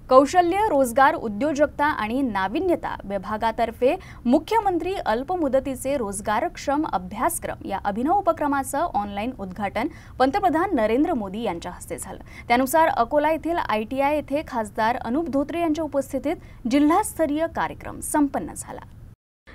कौशल्य, रोजगार, उद्योजकता आणि नाविन्यता विभागातर्फे मुख्यमंत्री अल्पमुदतीचे रोजगारक्षम अभ्यासक्रम या अभिनव उपक्रमाचं ऑनलाईन उद्घाटन पंतप्रधान नरेंद्र मोदी यांच्या हस्ते झालं। त्यानुसार अकोला येथील ITI येथे खासदार अनुप धोत्रे यांच्या उपस्थितीत जिल्हास्तरीय कार्यक्रम संपन्न झाला।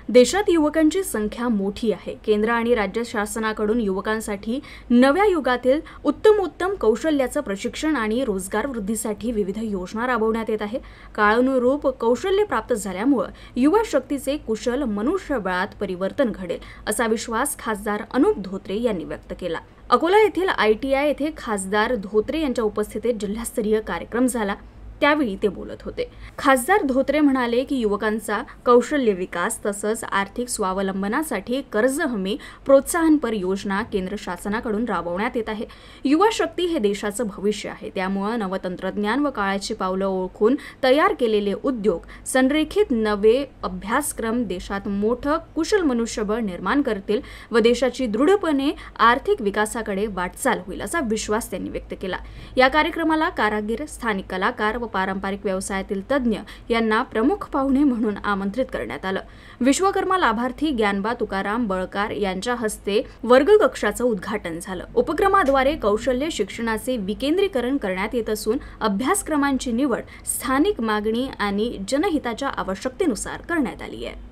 देशात युवकांची संख्या मोठी आहे। केंद्र आणि राज्य शासनाकडून युवकांसाठी नव्या युगातील उत्तमोत्तम कौशल्याचं प्रशिक्षण आणि रोजगार वृद्धीसाठी विविध योजना राबवण्यात येत आहे। काळानुरूप कौशल्य प्राप्त झाल्यामुळे युवा शक्तीचे कुशल मनुष्यबळात परिवर्तन घडेल असा विश्वास खासदार अनुप धोत्रे यांनी व्यक्त केला। अकोला येथील ITI येथे खासदार धोत्रे यांच्या उपस्थितीत जिल्हास्तरीय कार्यक्रम झाला। त्यावेळी ते बोलत होते। खासदार धोत्रे म्हणाले की युवकांचा कौशल्य विकास तसंच आर्थिक स्वावलंबनासाठी कर्ज हमी प्रोत्साहनपर योजना केंद्र शासनाकडून राबवण्यात येत आहे। युवा शक्ती हे देशाचं भविष्य आहे। त्यामुळे नवतंत्रज्ञान व काळाची पावलं ओळखून तयार केलेले उद्योग, संरेखित नवे अभ्यासक्रम देशात मोठं कुशल मनुष्यबळ निर्माण करतील व देशाची दृढपणे आर्थिक विकासाकडे वाटचाल होईल असा विश्वास त्यांनी व्यक्त केला। या कार्यक्रमाला कारागीर, स्थानिक कलाकार व पारंपरिक व्यवसायातील तज्ञ यांना प्रमुख पाहुणे म्हणून आमंत्रित करण्यात आलं। विश्वकर्मा लाभार्थी ज्ञानबा तुकाराम बळकार यांच्या हस्ते वर्ग कक्षाचं उद्घाटन झालं। उपक्रमाद्वारे कौशल्य शिक्षणाचे विकेंद्रीकरण करण्यात येत असून अभ्यासक्रमांची निवड स्थानिक मागणी आणि जनहिताच्या आवश्यकतेनुसार करण्यात आली आहे।